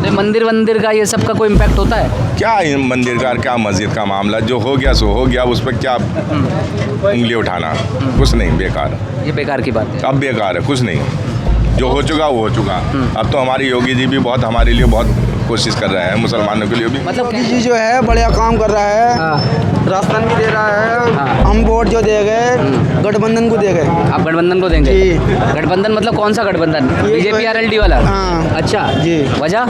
तो मंदिर का ये सब का कोई इम्पैक्ट होता है? क्या मंदिर का क्या मस्जिद का मामला, जो हो गया सो हो गया, उस पर क्या उंगली उठाना, कुछ नहीं, बेकार। ये बेकार की बात है। अब बेकार है, कुछ नहीं, जो हो चुका वो हो चुका। अब तो हमारी योगी जी भी बहुत हमारे लिए बहुत कोशिश कर रहे हैं, मुसलमानों के लिए भी। मतलब मोदी जी जो है बढ़िया काम कर रहा है। हाँ। राशन भी दे रहा है। हाँ। हम वोट जो दे गए गठबंधन को दे गए। आप गठबंधन को देंगे? जी। गठबंधन मतलब कौन सा गठबंधन? बीजेपी RLD वाला? हाँ। अच्छा जी। वजह?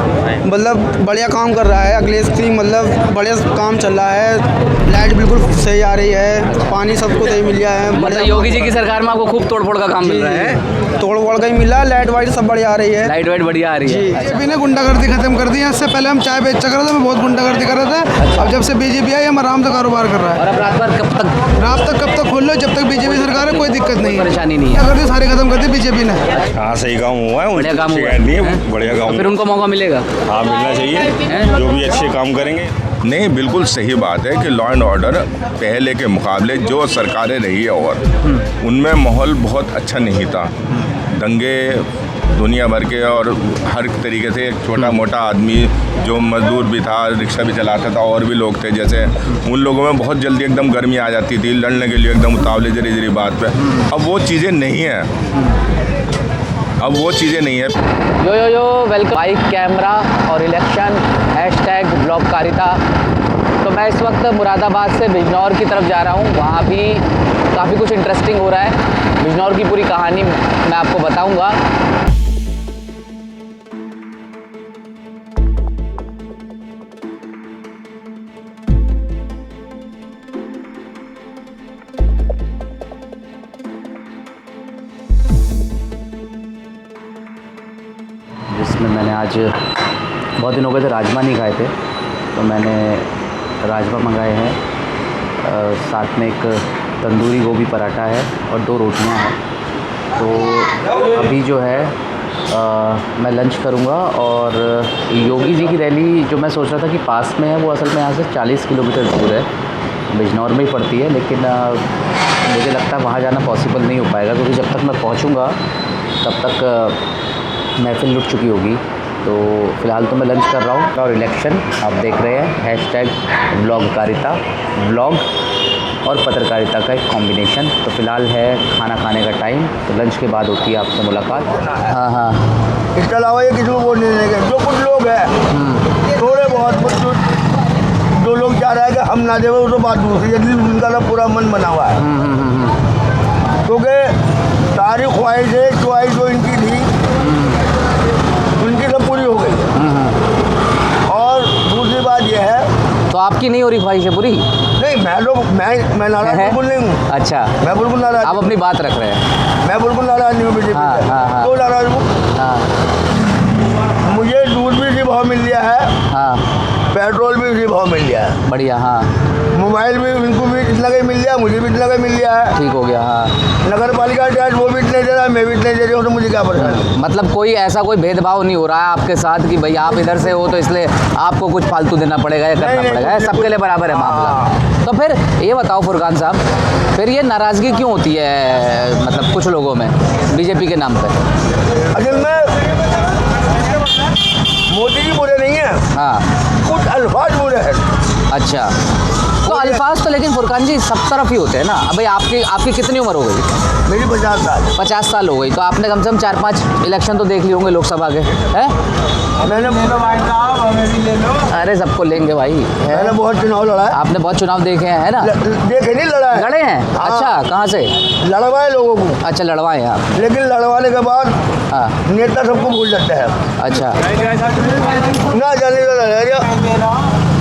मतलब बढ़िया काम कर रहा है अखिलेश जी, मतलब बढ़िया काम चल रहा है। लाइट बिल्कुल सही आ रही है, पानी सबको सही मिल गया है। मतलब योगी जी की सरकार में आपको खूब तोड़ फोड़ का काम मिल रहा है? तोड़ फोड़ का ही मिला, लाइट वाइट सब बढ़िया आ रही है। लाइट वाइट बढ़िया आ रही है। बीजेपी ने गुंडागर्दी खत्म कर दी है। इससे पहले हम चाय बेचा कर रहे थे, मैं बहुत गुंडागर्दी कर रहा था। अब जब से बीजेपी आई हम आराम से कारोबार कर रहा है। और अब रात भर कब तक खोल लो, जब तक बीजेपी सरकार है कोई दिक्कत नहीं है, परेशानी नहीं है। कर दी, सारी खत्म कर दी बीजेपी ने। हाँ सही काम हुआ है, बढ़िया काम हुआ शिकायत नहीं है, है? बढ़िया काम तो फिर उनको मौका मिलेगा? हाँ मिलना चाहिए, जो भी अच्छे काम करेंगे। नहीं, बिल्कुल सही बात है कि लॉ एंड ऑर्डर पहले के मुकाबले जो सरकारें रही है और उनमें माहौल बहुत अच्छा नहीं था। दंगे दुनिया भर के और हर तरीके से, एक छोटा मोटा आदमी जो मजदूर भी था, रिक्शा भी चलाता था, और भी लोग थे, जैसे उन लोगों में बहुत जल्दी एकदम गर्मी आ जाती थी, लड़ने के लिए एकदम उतावले जरी जरी बात पे। अब वो चीज़ें नहीं हैं, अब वो चीज़ें नहीं है। यो वेलकम। बाइक, कैमरा और इलेक्शन, #ब्लॉगकारिता। तो मैं इस वक्त मुरादाबाद से बिजनौर की तरफ जा रहा हूँ। वहाँ भी काफ़ी कुछ इंटरेस्टिंग हो रहा है। बिजनौर की पूरी कहानी मैं आपको बताऊँगा। जिसमें मैंने आज बहुत दिन हो गए थे राजमा नहीं खाए थे, तो मैंने राजमा मंगाए हैं। साथ में एक तंदूरी गोभी पराठा है और 2 रोटियां हैं। तो अभी जो है मैं लंच करूंगा। और योगी जी की रैली जो मैं सोच रहा था कि पास में है, वो असल में यहाँ से 40 किलोमीटर दूर है, बिजनौर में ही पड़ती है। लेकिन मुझे लगता है वहाँ जाना पॉसिबल नहीं हो पाएगा, क्योंकि जब तक मैं पहुँचूँगा तब तक महफिल लुट चुकी होगी। तो फ़िलहाल तो मैं लंच कर रहा हूँ। और इलेक्शन आप देख रहे हैं, #ब्लॉगकारिता, ब्लॉग और पत्रकारिता का एक कॉम्बिनेशन। तो फ़िलहाल है खाना खाने का टाइम, तो लंच के बाद होती है आपसे मुलाकात। हाँ। इसके अलावा ये किसी को वोट नहीं देंगे। जो कुछ लोग हैं थोड़े बहुत कुछ जो लोग चाह रहे हैं कि हम ना देवे, वो तो बात दूसरी है, उनका तो पूरा मन बना हुआ है। क्योंकि सारी ख्वाहिशें च्वाइस जो इनकी थी उनकी सब पूरी हो गई। और दूसरी बात यह है, तो आपकी नहीं हो रही ख्वाहिश है पूरी? नहीं, मैं नाराज बिल्कुल नहीं हूँ। अच्छा, मैं बिल्कुल नाराज, आप अपनी बात रख रहे हैं। मैं बिल्कुल नाराज नहीं हूँ बीजेपी से। हाँ। तो नाराज हूँ। हाँ। मुझे दूध भी इसी भाव मिल गया है, हाँ पेट्रोल भी इसी भाव मिल गया है, बढ़िया। हाँ मोबाइल भी इनको भी इतना का ही मिल गया, मुझे भी इतना का ही मिल गया है। ठीक हो गया। हाँ नगर पालिका टैक्स वो भी इतने दे रहा है, मैं भी इतने दे रही हूँ, तो मुझे क्या परेशानी? मतलब कोई ऐसा कोई भेदभाव नहीं हो रहा है आपके साथ कि भाई आप इधर से हो तो इसलिए आपको कुछ फालतू देना पड़ेगा या करना पड़ेगा, सबके लिए बराबर है मामला। तो फिर ये बताओ फुरकान साहब, फिर ये नाराज़गी क्यों होती है मतलब कुछ लोगों में बीजेपी के नाम पर? असल में मोदी जी बुरे नहीं है, हाँ कुछ अल्फाज बुरे हैं। अच्छा, तो अल्फाज तो लेकिन फुरकान जी सब तरफ ही होते हैं ना। अब भाई आपकी कितनी उम्र हो गई? मेरी 50 साल। 50 साल हो गई, तो आपने कम से कम 4-5 इलेक्शन तो देख लिए होंगे लोकसभा के, हैं? मैंने अरे सबको लेंगे भाई। मैंने बहुत चुनाव लड़ा है। आपने बहुत चुनाव देखे हैं, है ना? देखे नहीं, लड़ा है। लड़े हैं? हाँ। अच्छा, कहाँ से? लड़वाए लोगों को। अच्छा, लड़वाए हैं आप। लेकिन लड़वाने के बाद हाँ नेता सबको भूल जाते हैं। अच्छा। ना जाने का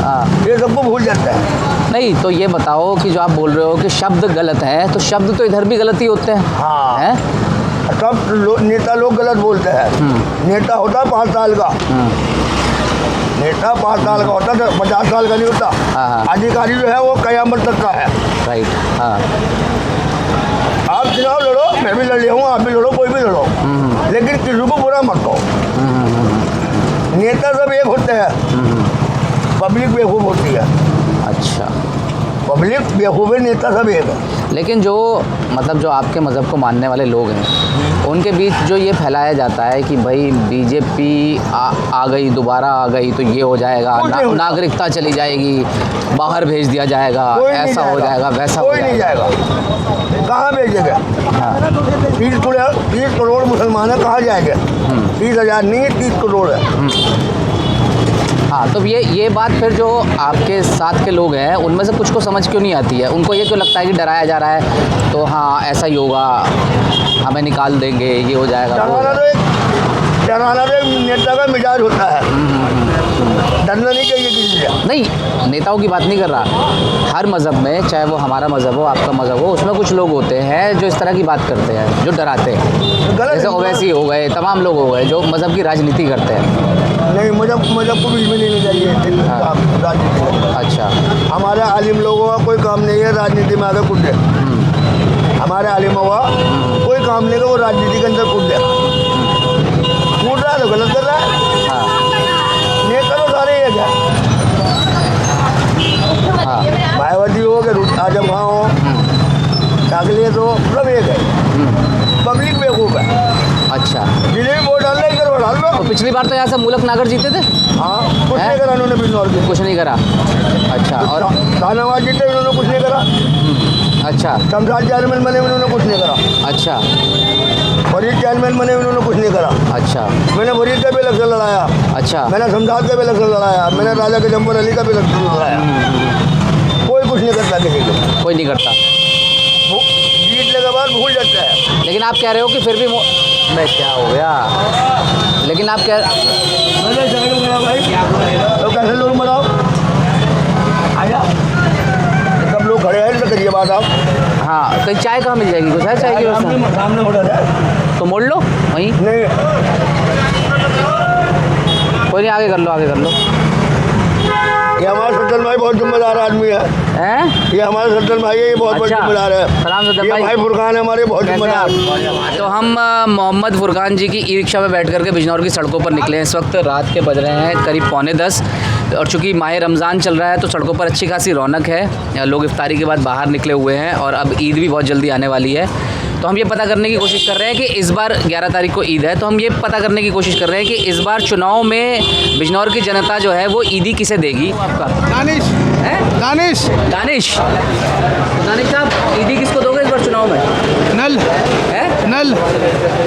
हाँ ये सबको भूल जाता है। नहीं, तो ये बताओ कि जो आप बोल रहे हो कि शब्द गलत है, तो शब्द तो इधर भी गलत ही होते हैं। हाँ। हैं? सब नेता लोग गलत बोलते हैं। नेता होता है 5 साल का, नेता 5 साल का होता है, 50 साल का नहीं होता। हाँ। अधिकारी जो है वो कयामत तक का है। राइट। हाँ आप चुनाव लड़ो, मैं भी लड़ लिया हूँ, आप भी लड़ो, कोई भी लड़ो, लेकिन किसी को बुरा मत कहो। नेता सब एक होते हैं, पब्लिक बेवकूफ़ होती है। अच्छा, पब्लिक बेवकूफ़ है, नेता सब एक है। लेकिन जो मतलब जो आपके मज़हब को मानने वाले लोग हैं उनके बीच जो ये फैलाया जाता है कि भाई बीजेपी आ गई, दोबारा आ गई तो ये हो जाएगा, नागरिकता चली जाएगी, बाहर भेज दिया जाएगा, ऐसा हो जाएगा, वैसा हो कोई नहीं जाएगा। कहाँ भेजेगा? हाँ 30 करोड़ मुसलमान है, कहाँ जाएंगे? 30,000 नहीं है, 30 करोड़ है। हाँ, तो ये बात फिर जो आपके साथ के लोग हैं उनमें से कुछ को समझ क्यों नहीं आती है? उनको ये क्यों लगता है कि डराया जा रहा है तो हाँ ऐसा ही होगा, हमें निकाल देंगे, ये हो जाएगा, वो हो जाएगा। डराना तो एक नेता का मिजाज होता है, डरना नहीं चाहिए किसी से। नहीं, नेताओं की बात नहीं कर रहा। हर मज़हब में, चाहे वो हमारा मज़हब हो, आपका मज़हब हो, उसमें कुछ लोग होते हैं जो इस तरह की बात करते हैं, जो डराते हैं। जैसे ओवैसी हो गए, तमाम लोग हो गए जो मज़हब की राजनीति करते हैं। नहीं, मज़हब को बीच में नहीं चाहिए राजनीति। अच्छा, हमारे आलिम लोगों का कोई काम नहीं है राजनीति में आगे कूद दे। हमारे आलिम हुआ कोई काम नहीं है वो राजनीति के अंदर कूद दे। कूद रहा है तो गलत कर रहा है। हाँ नेता तो सारे ही है। हाँ मायावती हो कि आजम खां हो, काकले तो सब एक है। पब्लिक बेवकूफ़ है। अच्छा, जिन्हें भी वोट डालना इधर वोट डाल दो। तो पिछली बार तो यहाँ से मूलक नागर जीते थे? हाँ, कुछ नहीं करा उन्होंने बिजनौर के। कुछ नहीं करा। अच्छा, और शाहनवाज जीते उन्होंने कुछ नहीं करा। अच्छा शमशाद चेयरमैन बने उन्होंने कुछ नहीं करा। अच्छा फरीद चेयरमैन बने उन्होंने कुछ नहीं करा। अच्छा मैंने फरीद का भी इलेक्शन लड़ाया। अच्छा मैंने शमशाद का भी इलेक्शन लड़ाया। मैंने राजा के जम्बर अली का भी इलेक्शन लड़ाया। कोई कुछ नहीं करता किसी को। कोई नहीं करता। जीतने के बाद भूल जाता है। लेकिन आप कह रहे हो कि फिर भी मैं क्या हो गया, लेकिन आप क्या भाई तो कैसे लोग मनाओ आया सब लोग खड़े हैं तो करिए बात आप। हाँ, कहीं चाय कहाँ मिल जाएगी? कुछ है चाय की व्यवस्था? सामने होटल है तो मोड़ लो वहीं। नहीं, कोई नहीं, आगे कर लो, आगे कर लो। ये हमारा सज्जन भाई बहुत जिम्मेदार आदमी है। हैं? ये हमारे सज्जन भाई है, ये बहुत बड़े अच्छा। जिम्मेदार है। सलाम सज्जन ये भाई। भाई फुरकान है हमारे बहुत कैसे जिम्मेदार। आप? तो हम मोहम्मद फुरकान जी की ई रिक्शा में बैठ करके बिजनौर की सड़कों पर निकले हैं। इस वक्त रात के बज रहे हैं करीब 9:45 और चूँकि माह रमज़ान चल रहा है तो सड़कों पर अच्छी खासी रौनक है। लोग इफ्तारी के बाद बाहर निकले हुए हैं और अब ईद भी बहुत जल्दी आने वाली है। तो हम ये पता करने की कोशिश कर रहे हैं कि इस बार 11 तारीख को ईद है, तो हम ये पता करने की कोशिश कर रहे हैं कि इस बार चुनाव में बिजनौर की जनता जो है वो ईदी किसे देगी? आपका दानिश है? दानिश दानिश साहब, ईदी किसको दोगे इस बार चुनाव में? नल है? नल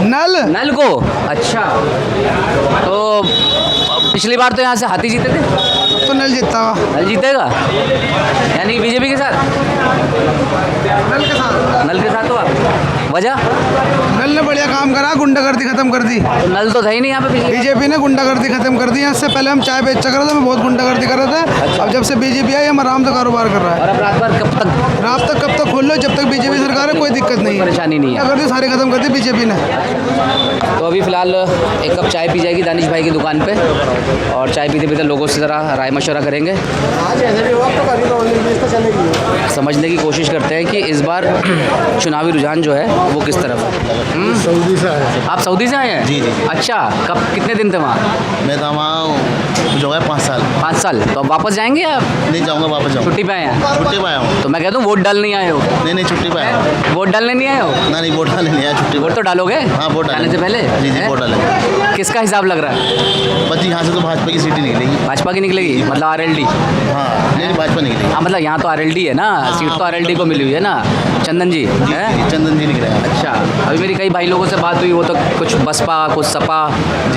नल नल को। अच्छा, तो पिछली बार तो यहाँ से हाथी जीते थे, तो नल जीतता हुआ। नल जीतेगा यानी बीजेपी के साथ? नल के साथ। नल के साथ हो आप? वजह? नल ने बढ़िया काम करा, गुंडागर्दी खत्म कर दी। तो नल तो था ही नहीं यहाँ पे पिछली। बीजेपी ने गुंडागर्दी खत्म कर दी। इससे पहले हम चाय बेचा कर रहे थे, मैं बहुत गुंडागर्दी कर रहे थे। अब जब से बीजेपी आई हम आराम से कारोबार कर रहा है। और अब रात भर कब तक? रात तक कब तक खोल लो, जब तक बीजेपी सरकार है कोई दिक्कत नहीं है। परेशानी नहीं है। कर दी, सारी खत्म कर दी बीजेपी ने। तो अभी फ़िलहाल एक कप चाय पी जाएगी दानिश भाई की दुकान पे और चाय पीते पीते लोगों से ज़रा राय मशवरा करेंगे, समझने की कोशिश करते हैं कि इस बार चुनावी रुझान जो है वो किस तरफ है। सऊदी से आए। आप सऊदी से आए हैं? जी, जी। अच्छा, कब कितने दिन थे वहाँ? मैं था वहाँ जो है 5 साल। 5 साल। तो अब वापस जाएंगे या नहीं जाऊँगा, वापस जाऊँगा। छुट्टी पे आए हैं? छुट्टी पे आया हूँ। तो मैं कहता हूँ वोट डालने नहीं आए हो? नहीं छुट्टी पे आया हूँ। वोट डालने नहीं आए हो? नहीं वोट डालने नहीं आया, छुट्टी वोट तो डालोगे? हाँ, वोट डालने से पहले? जी हैं? वोट डालेंगे। किसका हिसाब लग रहा है? बस यहाँ से तो भाजपा की सीट ही निकलेगी। भाजपा की निकलेगी, मतलब आरएलडी? हाँ, नहीं भाजपा निकलेगी। हाँ, मतलब यहाँ तो आरएलडी है ना, सीट तो आरएलडी को मिली हुई है ना, चंदन जी है? चंदन जी निकलेगा। अच्छा, अभी मेरी कई भाई लोगों से बात हुई, वो तो कुछ बसपा कुछ सपा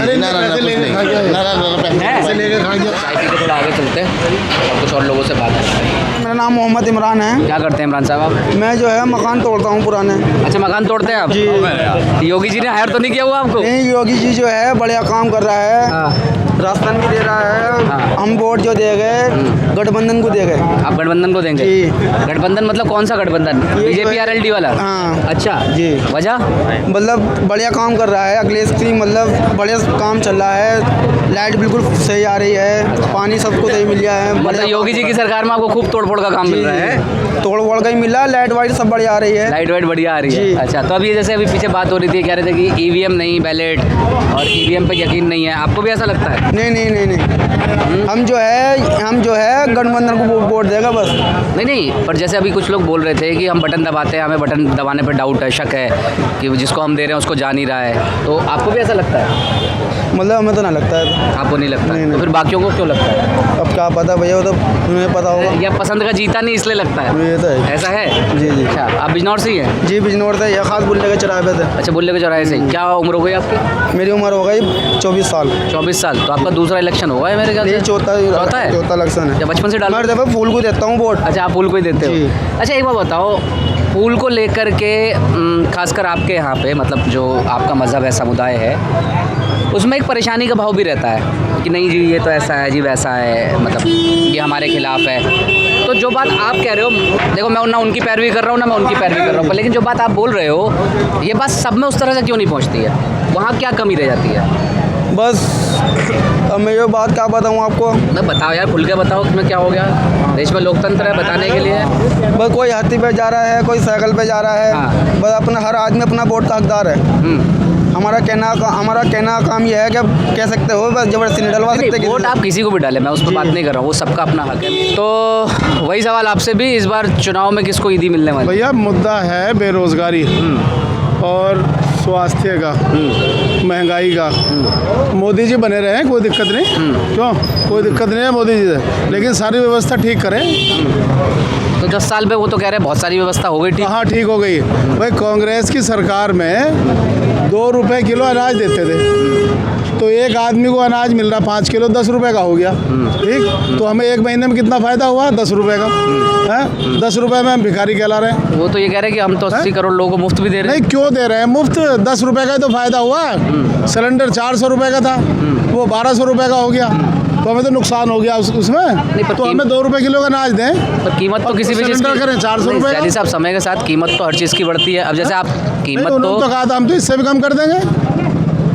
अरे ना कुछ नहीं, है। चाय पी के थोड़ा आगे चलते हैं और कुछ और लोगों से बात करते हैं। मेरा नाम मोहम्मद इमरान है। क्या करते हैं इमरान साहब आप? मैं जो है मकान तोड़ता हूँ पुराने। अच्छा, मकान तोड़ते हैं आप? जी। योगी जी ने हायर तो नहीं किया हुआ आपको? नहीं, योगी जी जो है बढ़िया काम कर रहा है। हाँ। राशन भी दे रहा है। हाँ। हम वोट जो दे गए गठबंधन को दे गए। आप गठबंधन को देंगे? जी। गठबंधन मतलब कौन सा गठबंधन? बीजेपी आरएलडी वाला? हाँ। अच्छा जी। वजह? मतलब बढ़िया काम कर रहा है अखिलेश की, मतलब बढ़िया काम चल रहा है। लाइट बिल्कुल सही आ रही है, पानी सबको सही मिल गया है। मतलब योगी जी की सरकार में आपको खूब तोड़-फोड़ का काम मिल रहा है। तोड़-फोड़ का ही मिल रहा है, लाइट वाइट सब बढ़िया आ रही है। लाइट वाइट बढ़िया आ रही जी। है। अच्छा, तो अभी जैसे अभी पीछे बात हो रही थी, कह रहे थे कि ईवीएम नहीं बैलेट और ईवीएम पे यकीन नहीं है, आपको भी ऐसा लगता है? नहीं नहीं नहीं नहीं, हम जो है गठबंधन को वोट देगा बस। नहीं, पर जैसे अभी कुछ लोग बोल रहे थे कि हम बटन दबाते हैं, हमें बटन दबाने पर डाउट है, शक है कि जिसको हम दे रहे हैं उसको जा नहीं रहा है, तो आपको भी ऐसा लगता है? मतलब हमें तो ना लगता है। आपको नहीं लगता है? नहीं, तो फिर बाकियों को क्यों लगता है? अब क्या पता भैया, वो तो तुम्हें पता होगा। या पसंद का जीता नहीं इसलिए लगता है? ये तो है। ऐसा है? जी जी। अच्छा, आप बिजनौर से ही हैं? जी बिजनौर से, यह खास बुल्ले के चौराहे पे थे। अच्छा, बुल्ले के चौराहे से ही। क्या उम्र हो गई आपकी? मेरी उम्र हो गई 24 साल। 24 साल। तो आपका दूसरा इलेक्शन होगा है मेरे ख्याल से? नहीं, चौथा है? चौथा इलेक्शन है। या बचपन से डाल? मैं देखो फूल को देता हूँ वोट। अच्छा, आप फूल को ही देते जी। हो। अच्छा, एक बात बताओ, फूल को लेकर के खासकर आपके यहाँ पे, मतलब जो आपका मज़हब है, समुदाय है, उसमें एक परेशानी का भाव भी रहता है कि नहीं जी ये तो ऐसा है जी वैसा है, मतलब ये हमारे खिलाफ है। तो जो बात आप कह रहे हो, देखो मैं ना उनकी पैरवी कर रहा हूँ ना मैं उनकी पैरवी कर रहा हूँ, पर लेकिन जो बात आप बोल रहे हो ये बात सब में उस तरह से क्यों नहीं पहुँचती है? वहाँ क्या कमी रह जाती है? बस अब मैं ये बात क्या बताऊँ आपको। मैं बताओ यार, खुल के बताओ कि मैं क्या हो गया। देश में लोकतंत्र है, बताने के लिए। बस कोई हाथी पे जा रहा है, कोई साइकिल पे जा रहा है। हाँ। बस अपना हर आदमी अपना वोट का हकदार है। हमारा कहना काम ये है कि अब कह सकते हो बस जबरदस्ती नहीं डलवा सकते। वोट आप किसी को भी डालें, मैं उस पर बात नहीं कर रहा हूँ, वो सबका अपना हक है। तो वही सवाल आपसे भी, इस बार चुनाव में किसको ईदी मिलने वाली? भैया मुद्दा है बेरोजगारी और स्वास्थ्य का, महंगाई का। मोदी जी बने रहे, कोई दिक्कत नहीं। क्यों? कोई दिक्कत नहीं है मोदी जी से, लेकिन सारी व्यवस्था ठीक करें। तो 10 साल में वो तो कह रहे हैं बहुत सारी व्यवस्था हो गई ठीक। हाँ ठीक हो गई। भाई कांग्रेस की सरकार में 2 रुपए किलो अनाज देते थे, तो एक आदमी को अनाज मिल रहा 5 किलो 10 रुपए का हो गया। ठीक, तो हमें एक महीने में कितना फ़ायदा हुआ? 10 रुपए का है। 10 रुपए में हम भिखारी कहला रहे हैं। वो तो ये कह रहे हैं कि हम तो 80 करोड़ लोगों को मुफ्त भी दे रहे हैं। नहीं, क्यों दे रहे हैं मुफ्त? 10 रुपए का ही तो फ़ायदा हुआ। सिलेंडर 400 रुपए का था, वो 1200 रुपए का हो गया, तो हमें तो नुकसान हो गया उसमें। पर तो हमें 2 रुपए किलो का अनाज दें। पर कीमत तो किसी भी चीज़ सिलेंडर करें 400 रुपए का। साहब, समय के साथ कीमत तो हर चीज़ की बढ़ती है। अब जैसे आप कीमत उन्होंने तो कहा था हम तो इससे भी कम कर देंगे।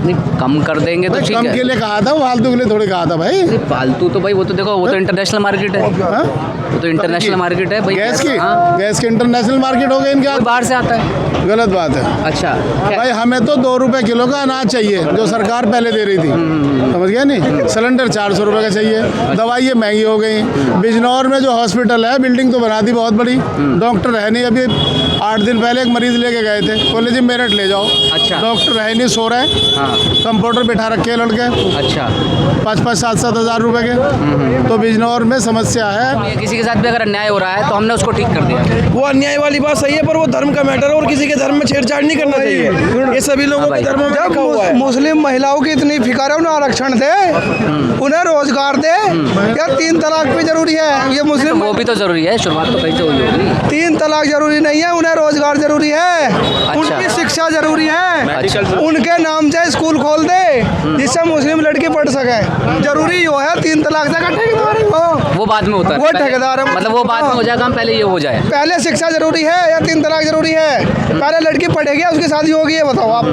नहीं, कम कर देंगे तो ठीक कम है। के लिए कहा था, फालतू के लिए थोड़ी कहा था भाई। फालतू तो भाई वो तो देखो, वो तो इंटरनेशनल मार्केट है। हाँ? वो तो इंटरनेशनल मार्केट है भाई। गैस की हाँ। गैस की इंटरनेशनल मार्केट हो गई इनके कोई हाथ। बाहर से आता है। गलत बात है। अच्छा, भाई हमें तो 2 रुपए किलो का अनाज चाहिए, जो सरकार पहले दे रही थी। समझ गया नहीं? सिलेंडर 400 रुपए का चाहिए। दवाइयाँ महंगी हो गई। बिजनौर में जो हॉस्पिटल है, बिल्डिंग तो बना दी बहुत बड़ी, डॉक्टर है नहीं। अभी 8 दिन पहले एक मरीज लेके गए थे, बोले जी मेरठ ले जाओ। अच्छा। डॉक्टर है नहीं, सो रहे। हाँ। कंप्यूटर बिठा रखे हैं लड़के, अच्छा। 5-5, 7-7 हज़ार रुपए के। तो बिजनौर में समस्या है। ये किसी के साथ भी अगर अन्याय हो रहा है तो हमने उसको ठीक कर दिया। वो अन्याय वाली बात सही है, पर वो धर्म का मैटर है और किसी के धर्म में छेड़छाड़ नहीं करना चाहिए। ये सभी लोगों के धर्म में लिखा हुआ है। मुस्लिम महिलाओं की इतनी फिक्र है, उन्हें आरक्षण दे, उन्हें रोजगार दे, या 3 तलाक भी जरूरी है? ये मुस्लिम वो भी तो जरूरी है, शुरुआत तो कहीं से हुई होगी। 3 तलाक जरूरी नहीं है, उन्हें रोजगार जरूरी है। अच्छा। उनकी शिक्षा जरूरी है। अच्छा। उनके नाम से स्कूल खोल दे जिससे मुस्लिम लड़की पढ़ सके। जरूरी यो है 3 तलाक से ठेकेदार है वो बाद में होता है। वो ठेकेदार है। मतलब वो बाद में हो जाएगा, हम पहले ये हो जाए। पहले शिक्षा जरूरी है या 3 तलाक जरूरी है? पहले लड़की पढ़ेगी या उसकी शादी होगी, ये बताओ आप।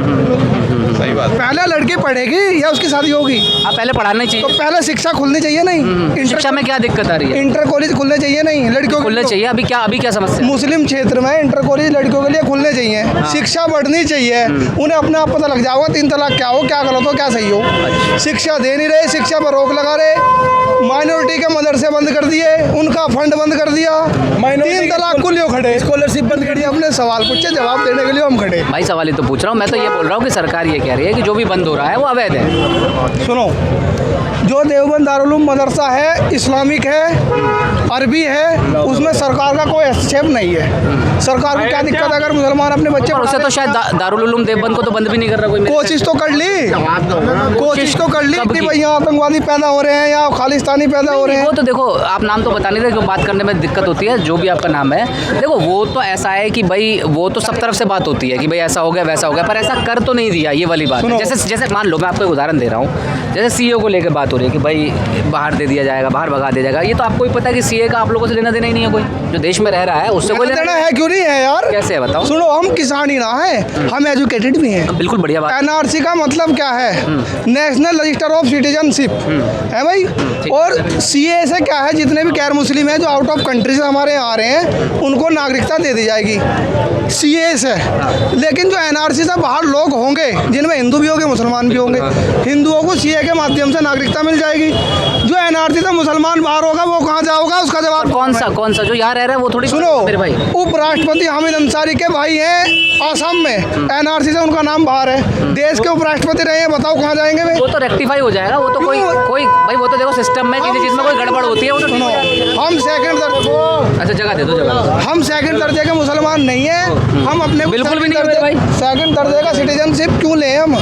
सही बात। पहले लड़की पढ़ेगी या उसकी शादी होगी? आप पहले पढ़ाना तो चाहिए। पहले शिक्षा खुलनी चाहिए नहीं? शिक्षा में क्या दिक्कत आ रही है? इंटर कॉलेज खुलने चाहिए नहीं लड़कियों के खुलने लिए? चाहिए। अभी क्या समस्या है? मुस्लिम क्षेत्र में इंटर कॉलेज लड़कियों के लिए खुलने चाहिए। शिक्षा बढ़नी चाहिए। उन्हें अपने आप पता लग जाएगा 3 तलाक क्या हो, क्या गलत हो, क्या सही हो। शिक्षा दे नहीं रहे, शिक्षा पर रोक लगा रहे। माइनॉरिटी के मदरसे बंद कर दिए, उनका फंड बंद कर दिया। 3 तलाक को लिए खड़े, स्कॉलरशिप बंद कर दी। अपने सवाल पूछे, जवाब देने के लिए हम खड़े। भाई सवाल ही तो पूछ रहा हूँ मैं। तो ये बोल रहा हूँ कि सरकार ये कह रही है कि जो भी बंद हो रहा है वो अवैध है। सुनो, जो देवबंद दारुल उलूम मदरसा है, इस्लामिक है, अरबी है, उसमें सरकार का कोई हस्तक्षेप नहीं है। सरकार को क्या दिक्कत है अगर मुसलमान अपने बच्चे? और उससे तो शायद दारुल उलूम देवबंद को तो बंद भी नहीं कर रहा कोई। कोशिश तो कर ली, कोशिश तो कर ली कब कि की? भाई यहाँ आतंकवादी पैदा हो रहे हैं या खालिस्तान परेशानी पैदा हो रहे हैं। वो तो देखो, आप नाम तो बता नहीं रहे, बात करने में दिक्कत होती है, जो भी आपका नाम है। देखो वो तो ऐसा है कि भाई वो तो सब तरफ से बात होती है कि भाई ऐसा हो गया वैसा हो गया, पर ऐसा कर तो नहीं दिया, ये वाली बात है। जैसे मान लो, मैं आपको एक उदाहरण दे रहा हूँ, जैसे सीए को लेकर बात हो रही है कि भाई बाहर दे दिया जाएगा, बाहर भगा दिया जाएगा। ये तो आपको ही पता है कि सीए का आप लोगों से लेना देना ही नहीं है, कोई जो देश में रह रहा है उससे कोई लेना है। क्यों नहीं है यार? कैसे है बताओ? सुनो, हम किसान ही ना है, हम एजुकेटेड भी हैं। बिल्कुल बढ़िया बात। एनआरसी का मतलब क्या है? नेशनल रजिस्टर ऑफ सिटीजनशिप है भाई। और सीए से क्या है, जितने भी गैर मुस्लिम हैं जो आउट ऑफ कंट्री से हमारे यहाँ आ रहे हैं, उनको नागरिकता दे दी जाएगी सीए से। लेकिन जो एनआरसी से बाहर लोग होंगे, जिनमें हिंदू भी होंगे मुसलमान भी होंगे, हिंदुओं को सीए के माध्यम से नागरिकता मिल जाएगी। जो एनआरसी से मुसलमान बाहर होगा वो कहाँ जाओगा? उसका जवाब कौन सा जो यहाँ रह रहा है वो थोड़ी। सुनो, मेरे भाई उपराष्ट्रपति हामिद अंसारी के भाई हैं आसाम में, एनआरसी से उनका नाम बाहर है। देश के उपराष्ट्रपति रहे हैं, बताओ कहाँ जाएंगे वे? वो तो रेक्टिफाई हो जाएगा। वो तो कोई भाई, वो तो देखो सिस्टम में किसी चीज़ में कोई गड़बड़ होती है वो तो ठीक हो जाती है। हम सेकंड दर्जे, अच्छा जगह दे दो, जगह। हम सेकंड दर्जे के मुसलमान नहीं है। हम अपने बिल्कुल भी नहीं है मेरे भाई। सेकंड दर्जे का सिटीजनशिप क्यों लें हम?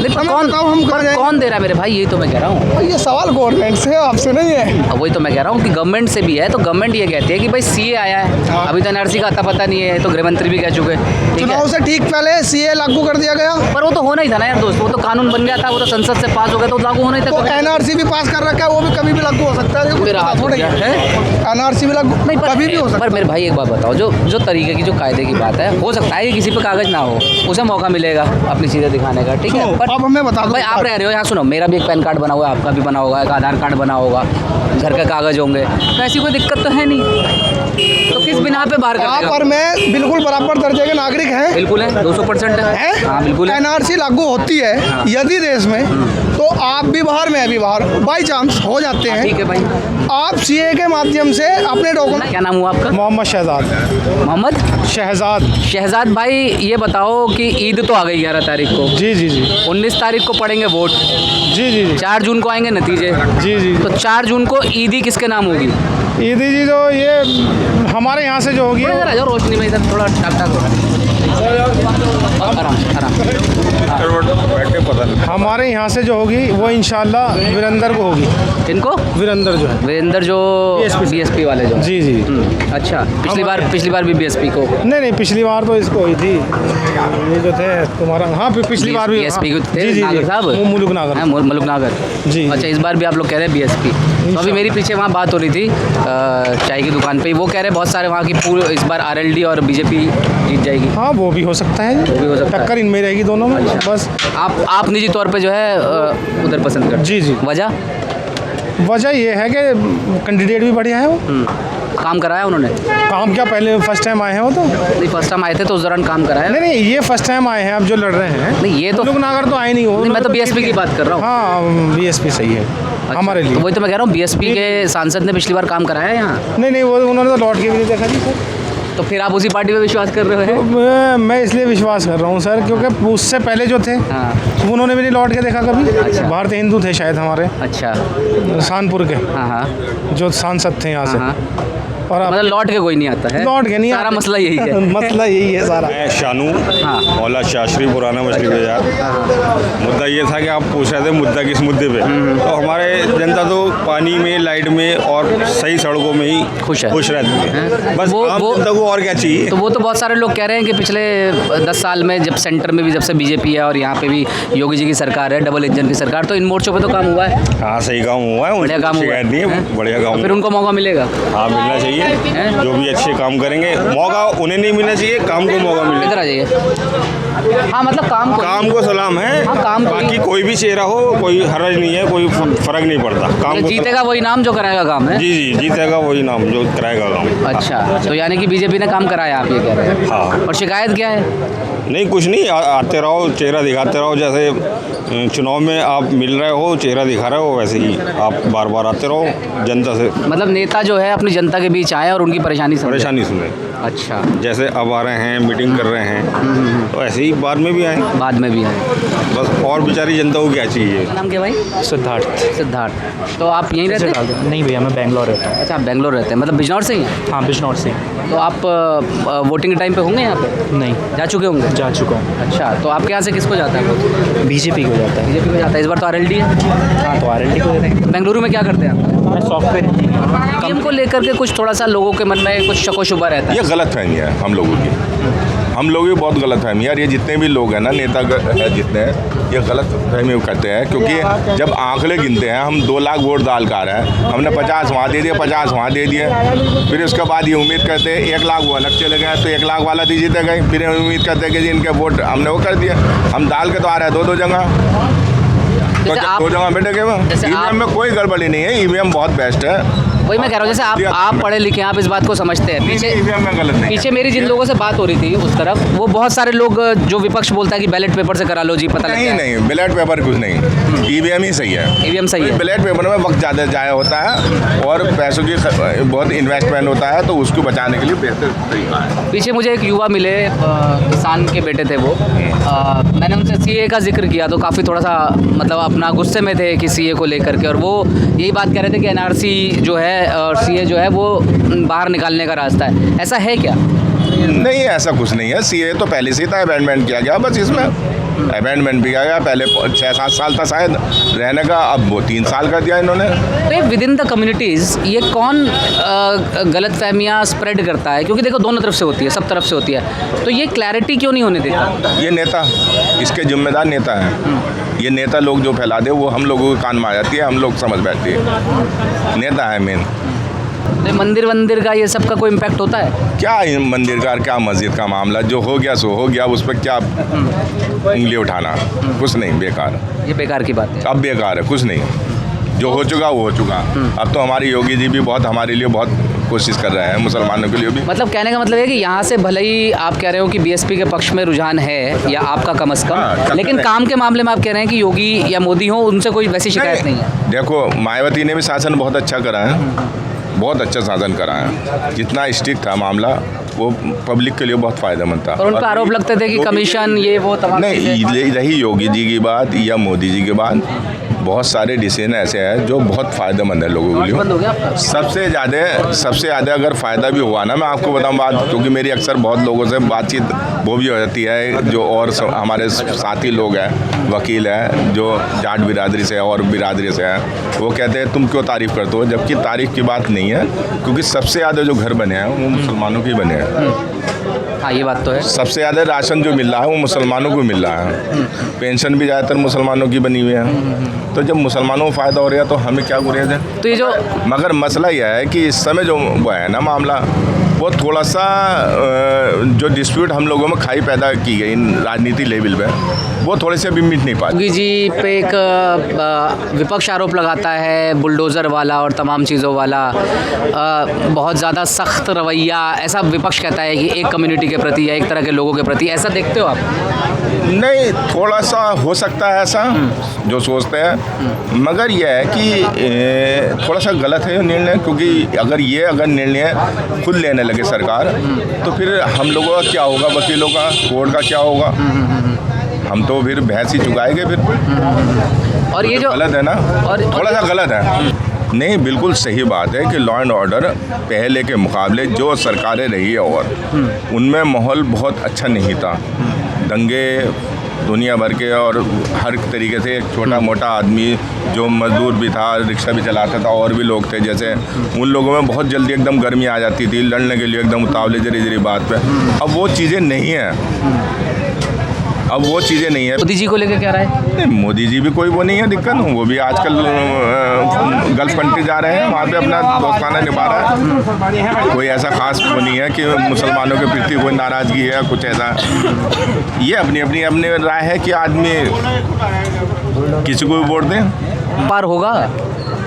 कौन दे रहा है मेरे भाई? यही तो मैं कह रहा हूँ। ये सवाल गवर्नमेंट से, आपसे नहीं है। वही तो मैं कह रहा हूँ कि गवर्नमेंट से भी है, तो गवर्नमेंट ये कहती है कि भाई सीए आया है, अभी तो एनआरसी का अता पता नहीं है, तो गृह मंत्री भी कह चुके हैं। ठीक है, चुनाव से ठीक पहले सीए लागू कर दिया गया, पर वो तो होना ही था ना यार दोस्त, वो तो कानून बन गया था, वो तो संसद से पास हो गया तो लागू होना ही था। तो एनआरसी भी पास कर रखा है, वो भी कभी भी लागू हो सकता है। मेरा हाथ हो गया है। एनआरसी भी लागू नहीं, कभी भी हो सकता पर मेरे भाई एक बात बताओ, जो तरीके की, जो कायदे की बात है, हो सकता है कि किसी पे कागज ना हो, उसे मौका मिलेगा अपनी चीज़ें दिखाने का। ठीक है, पर अब हमें बता दो भाई, आप रह रहे हो यहाँ, सुनो, मेरा भी एक पैन कार्ड बना हुआ है, आपका भी बना होगा, एक आधार कार्ड बना होगा, घर के कागज होंगे, तो ऐसी कोई दिक्कत तो है नहीं, तो किस बिना पे बाहर यहाँ कर पर मैं बिल्कुल बराबर दर्जे के नागरिक हैं। बिल्कुल है, 200% है। हाँ बिल्कुल है। एनआरसी लागू होती है यदि देश में, तो आप भी बाहर, मैं भी बाहर, बाई चांस हो जाते हैं। ठीक है भाई, आप सीए के माध्यम से अपने डॉक्यूमेंट। क्या नाम हुआ आपका? मोहम्मद शहजाद। मोहम्मद शहजाद भाई, ये बताओ कि ईद तो आ गई 11 तारीख को। जी जी जी 19 तारीख को पड़ेंगे वोट। जी जी जी 4 जून को आएंगे नतीजे। जी जी तो 4 जून को ईदी किसके नाम होगी? ईदी जी तो ये हमारे यहाँ से जो होगी, इधर आ जाओ, रोशनी में इधर थोड़ा आराम। बैठे पता नहीं। हमारे यहाँ से जो होगी वो इंशाल्लाह वीरेंद्र को होगी। इनको वीरेंद्र जो है, वीरेंद्र जो बीएसपी वाले जो। जी जी। अच्छा, पिछली बार भी बीएसपी को। नहीं, पिछली बार तो इसको हुई थी, ये जो थे तुम्हारा। हाँ, पिछली बार भी बीएसपी को थे। जी जी नागर साहब, मुलुक नागर। मुलुक नागर जी। अच्छा, इस बार भी आप लोग कह रहे हैं बीएसपी। तो अभी मेरी पीछे वहाँ बात हो रही थी चाय की दुकान पे, वो कह रहे बहुत सारे वहाँ की पूरे इस बार आरएलडी और बीजेपी जीत जाएगी। हाँ, वो भी हो सकता है, वो भी हो सकता है। टक्कर इनमें रहेगी दोनों में। बस आप निजी तौर पे जो है उधर पसंद करते? जी जी। वजह ये है कि कैंडिडेट भी बढ़िया है, वो काम कराया उन्होंने। काम क्या, पहले फर्स्ट टाइम आए हैं वो तो? नहीं, फर्स्ट टाइम आए थे तो उस दौरान काम कराया। नहीं, ये फर्स्ट टाइम आए हैं, अब जो लड़ रहे हैं। नहीं, ये तो लोग नागर तो आए नहीं हो। मैं तो बीएसपी की बात कर रहा हूँ। हाँ, बीएसपी सही है हमारे लिए। तो वही तो मैं कह रहा हूँ, बीएसपी के सांसद ने पिछली बार काम कराया यहाँ। नहीं, वो उन्होंने तो लौट के भी नहीं देखा जी सर। तो फिर आप उसी पार्टी पे विश्वास कर रहे हो? मैं इसलिए विश्वास कर रहा हूँ सर, क्योंकि उससे पहले जो थे उन्होंने भी नहीं लौट के देखा कभी। अच्छा। भारतीय हिंदू थे शायद हमारे। अच्छा, शानपुर के हाँ, जो सांसद थे यहाँ से। और मतलब लौट के कोई नहीं आता है? लौट के नहीं, सारा मसला यही है। मसला यही है सारा। मैं शानू, हाँ। मौला शास्त्री, पुराना मछली बाजार। मुद्दा ये था कि आप पूछ रहे थे मुद्दा किस मुद्दे पे, तो हमारे जनता तो पानी में, लाइट में और सही सड़कों में ही खुश रहती है। बस आम जनता को और क्या चाहिए? तो वो तो बहुत सारे लोग कह रहे हैं कि पिछले 10 साल में जब सेंटर में भी जब से बीजेपी है और यहाँ पे भी योगी जी की सरकार है, डबल इंजन की सरकार, तो इन मोर्चों पे तो काम हुआ है। हाँ, सही काम हुआ है, बढ़िया काम हुआ है। नहीं है, बढ़िया काम। फिर उनको मौका मिलेगा? हाँ, मिलना चाहिए। जो भी अच्छे काम करेंगे, मौका उन्हें नहीं मिलना चाहिए, काम को मौका मिले। इधर आ जाइए। हाँ, मतलब काम को सलाम है। हाँ, काम को बाकी कोई भी चेहरा हो, कोई हर्ज नहीं है, कोई फर्क नहीं पड़ता। काम को जीतेगा वही नाम जो कराएगा काम है। जी, जीतेगा वही नाम जो कराएगा काम। अच्छा, तो यानी कि बीजेपी ने काम कराया, आप ये कह रहे हैं? हाँ। और शिकायत क्या है? नहीं, कुछ नहीं, आते रहो, चेहरा दिखाते रहो। जैसे चुनाव में आप मिल रहे हो, चेहरा दिखा रहे हो, वैसे ही आप बार बार आते रहो जनता से। मतलब नेता जो है अपनी जनता के बीच आए और उनकी परेशानी सुने। अच्छा, जैसे अब आ रहे हैं, मीटिंग कर रहे हैं, तो ऐसे ही बाद में भी आए। बस, और बेचारी जनता को क्या चाहिए? नाम क्या भाई? सिद्धार्थ। तो आप यहीं रहते हैं? नहीं भैया, मैं बेंगलोर रहता हूँ। अच्छा, आप बेंगलोर रहते हैं, मतलब बिजनौर से ही हैं? हाँ, बिजनौर से। तो आप वोटिंग के टाइम पे होंगे यहाँ पे? नहीं, जा चुके होंगे? जा चुका हूँ। अच्छा, तो आपके यहाँ से किसको जाता है? बीजेपी को जाता है। बीजेपी को जाता है। इस बार तो आरएलडी है। हाँ, तो आरएलडी को दे देंगे। बेंगलुरु में क्या करते हैं आप? मैं सॉफ्टवेयर इंजीनियर। ईवीएम को लेकर के कुछ थोड़ा सा लोगों के मन में कुछ शको शुबा रहता है। ये गलत फहमी है हम लोगों की, हम लोग भी बहुत गलत फहमी है। और ये जितने भी लोग हैं ना, नेता है जितने हैं, ये गलत फहमी करते हैं। क्योंकि जब आंकड़े गिनते हैं, हम 2 लाख वोट डाल कर रहे हैं, हमने 50 वहाँ दे दिए, 50 वहाँ दे दिए, फिर उसके बाद ये उम्मीद करते हैं 1 लाख वो अलग चले गए, तो 1 लाख वाला भी जीते गए, फिर उम्मीद करते हैं कि जी इनके वोट हमने वो कर दिया। हम डाल के तो आ रहे हैं 2-2 जगह, तो जैसे आप- 2 जगह बैठे गए। जैसे आप- ईवीएम में कोई गड़बड़ी नहीं है, ईवीएम बहुत बेस्ट है। वही मैं कह रहा हूँ, जैसे आप पढ़े लिखे हैं, आप इस बात को समझते हैं। पीछे ईवीएम में गलत नहीं। पीछे मेरी जिन लोगों से बात हो रही थी उस तरफ, वो बहुत सारे लोग जो विपक्ष बोलता है कि बैलेट पेपर से करा लो जी, पता लग नहीं जाए। नहीं, बैलेट पेपर कुछ नहीं, ईवीएम ही सही है। ईवीएम सही है। बैलेट पेपर में वक्त ज़्यादा जाया होता है और पैसों की बहुत इन्वेस्टमेंट होता है, तो उसको बचाने के लिए बेहतर तरीका है। पीछे मुझे एक युवा मिले, किसान के बेटे थे वो। मैंने उनसे सीए का जिक्र किया तो काफ़ी थोड़ा सा मतलब अपना गुस्से में थे कि सीए को लेकर के, और वो यही बात कह रहे थे कि एनआरसी जो है और सीए जो है वो बाहर निकालने का रास्ता है। ऐसा है क्या? नहीं, ऐसा कुछ नहीं है। सीए तो पहले से ही था, अमेंडमेंट किया गया, बस इसमें अमेंडमेंट भी किया गया। पहले 6-7 साल था शायद रहने का, अब वो 3 साल कर दिया इन्होंने। तो ये विद इन द कम्युनिटीज़ ये कौन गलत फहमियाँ स्प्रेड करता है? क्योंकि देखो दोनों तरफ से होती है, सब तरफ से होती है, तो ये क्लैरिटी क्यों नहीं होने देता? ये नेता, इसके जिम्मेदार नेता हैं। ये नेता लोग जो फैला दे वो हम लोगों के कान में आ जाती है, हम लोग समझ बैठते हैं। नेता है मेन। तो मंदिर वंदिर का ये सब का कोई इम्पैक्ट होता है? क्या मंदिर का, क्या मस्जिद का मामला, जो हो गया सो हो गया, उस पर क्या उंगली उठाना, कुछ नहीं, बेकार। ये बेकार की बात है। अब बेकार है, कुछ नहीं, जो हो चुका वो हो चुका। अब तो हमारी योगी जी भी बहुत हमारे लिए बहुत कोशिश कर रहे हैं, मुसलमानों के लिए भी। मतलब कहने का मतलब है कि यहाँ से भले ही आप कह रहे हो कि बीएसपी के पक्ष में रुझान है, या आपका कम से हाँ, कम, करते लेकिन हैं। काम के मामले में आप कह रहे हैं कि योगी या मोदी हो, उनसे कोई वैसी शिकायत नहीं है। देखो, मायावती ने भी शासन बहुत अच्छा करा है, बहुत अच्छा शासन करा है। जितना स्ट्रिक्ट था मामला, वो पब्लिक के लिए बहुत फ़ायदेमंद था। और उन पर आरोप लगते थे कि योगी कमीशन जी- ये वो तमाम नहीं, रही योगी जी की बात या मोदी जी की बात, बहुत सारे डिसीजन ऐसे हैं जो बहुत फ़ायदेमंद है लोगों के बंद हो लिए। गया आपका? सबसे ज़्यादा अगर फ़ायदा भी हुआ ना, मैं आपको बताऊँ बात, क्योंकि मेरी अक्सर बहुत लोगों से बातचीत वो भी हो जाती है, जो और हमारे साथी लोग हैं, वकील हैं, जो जाट बिरादरी से और बिरादरी से हैं, वो कहते हैं तुम क्यों तारीफ़ करते हो, जबकि तारीफ़ की बात नहीं है, क्योंकि सबसे ज़्यादा जो घर बने हैं वो मुसलमानों के ही बने हैं। हाँ, ये बात तो है। सबसे ज़्यादा राशन जो मिल रहा है वो मुसलमानों को मिल रहा है, पेंशन भी ज़्यादातर मुसलमानों की बनी हुई है। तो जब मुसलमानों को फ़ायदा हो रहा है तो हमें क्या गुरेज है? तो ये जो मगर मसला यह है कि इस समय जो वो है ना मामला, वो थोड़ा सा जो डिस्प्यूट हम लोगों में खाई पैदा की गई राजनीति लेवल पे, वो थोड़े से अभी मिट नहीं पाती। योगी जी पे एक विपक्ष आरोप लगाता है बुलडोज़र वाला और तमाम चीज़ों वाला, बहुत ज़्यादा सख्त रवैया, ऐसा विपक्ष कहता है कि एक कम्युनिटी के प्रति या एक तरह के लोगों के प्रति। ऐसा देखते हो आप? नहीं, थोड़ा सा हो सकता है ऐसा जो सोचते हैं, मगर यह है कि थोड़ा सा गलत है निर्णय, क्योंकि अगर निर्णय खुद लेने लगे सरकार, तो फिर हम लोगों का क्या होगा, वकीलों का, कोर्ट का क्या होगा? हम तो फिर भैंस ही चुकाएंगे फिर। और ये जो गलत है ना, और थोड़ा सा गलत है। नहीं, बिल्कुल सही बात है कि लॉ एंड ऑर्डर पहले के मुकाबले जो सरकारें रही है और उनमें माहौल बहुत अच्छा नहीं था। दंगे दुनिया भर के, और हर तरीके से एक छोटा मोटा आदमी जो मजदूर भी था, रिक्शा भी चलाता था, और भी लोग थे, जैसे उन लोगों में बहुत जल्दी एकदम गर्मी आ जाती थी लड़ने के लिए, एकदम उतावले जरी बात पे। अब वो चीज़ें नहीं हैं, अब वो चीज़ें नहीं है। मोदी जी को लेकर क्या राय है? नहीं, मोदी जी भी कोई वो नहीं है दिक्कत, वो भी आजकल गल्फ कंट्री जा रहे हैं, वहाँ पे अपना दोस्ताना निभा रहा है। कोई ऐसा खास वो नहीं है कि मुसलमानों के प्रति कोई नाराज़गी है, कुछ ऐसा। ये अपनी राय है कि आदमी किसी को भी वोट दें, पार होगा?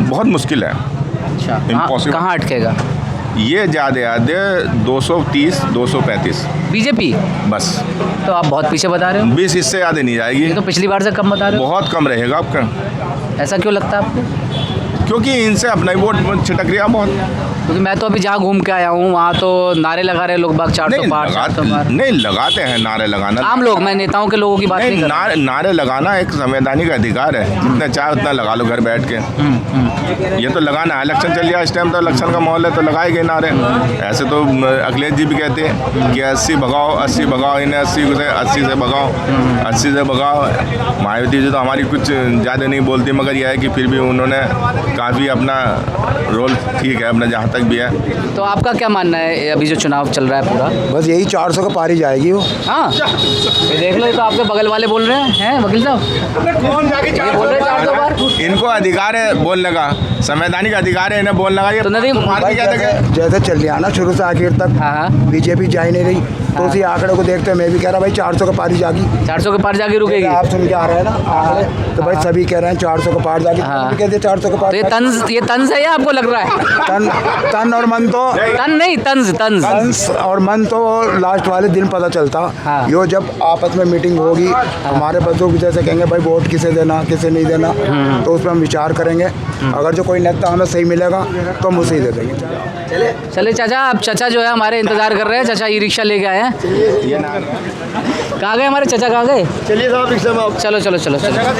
बहुत मुश्किल है, अच्छा, Impossible. कहाँ अटकेगा? ये ज़्यादा 230 235 बीजेपी? बस। तो आप बहुत पीछे बता रहे हो। 20 इससे ज़्यादा नहीं ये जाएगी, तो पिछली बार से कम बता रहे हो। बहुत कम रहेगा आपका, ऐसा क्यों लगता है आपको? क्योंकि इनसे अपना ही वोट छिटक रहा बहुत। क्योंकि मैं तो अभी जहाँ घूम के आया हूँ वहाँ तो नारे लगा रहे लोग बाग 400 पार 400 पार। नहीं लगाते हैं नारे लगाना, आम लोग, मैं नेताओं के लोगों की बात नहीं नहीं, कर रहा। नारे लगाना एक संवैधानिक अधिकार है, जितना चाहे उतना लगा लो घर बैठ के। ये तो लगाना है, इलेक्शन चल रहा इस टाइम, तो इलेक्शन का माहौल है तो लगाए गए नारे। ऐसे तो अखिलेश जी भी कहते हैं कि 80 भगाओ 80 भगाओ, इन्हें 80 से भगाओ, 80 से भगाओ। मायावती जी तो हमारी कुछ ज़्यादा नहीं बोलती, मगर यह है कि फिर भी उन्होंने काफ़ी अपना रोल ठीक है अपना जहाँ तक भी है। तो आपका क्या मानना है अभी जो चुनाव चल रहा है पूरा? बस यही 400 का पारी जाएगी वो। हाँ ये देख लो, ये तो आपके बगल वाले बोल रहे हैं वकील साहब, ये बोल रहे हैं 400 पार। इनको अधिकार है बोलने का, संवैधानिक अधिकार है इन्हें बोलने का। ये तो नदीम पार्टी क्या देखे? जैसे चल रहा ना शुरू से आखिर तक, हाँ हाँ बीजेपी जा ही नहीं रही, तो उसी आंकड़े को देखते मैं भी कह रहा भाई 400 का पारी जागी। 400 के पार जाके रुकेगी। आप सुन के आ रहे हैं ना आंकड़े, तो भाई सभी कह रहे हैं 400 का पार जागी, हाँ। कहते 400 का पार। तो ये तंज है या आपको लग रहा है? तन और मन तो तन नहीं, तंज। तंस और मन तो लास्ट वाले दिन पता चलता। हाँ। यो जब आपस में मीटिंग होगी, हमारे बुजुर्ग जैसे कहेंगे भाई वोट किसे देना किसे नहीं देना, तो उस पर हम विचार करेंगे। अगर जो कोई नेता हमें सही मिलेगा तो हम उसे ही दे देंगे। चले चाचा, अब चाचा जो है हमारे इंतजार कर रहे हैं। चाचा ई रिक्शा लेके आए हैं। कहाँ गए हमारे चाचा, कहाँ गए? चलिए साहब रिक्शा में चलो चलो चलो चलो।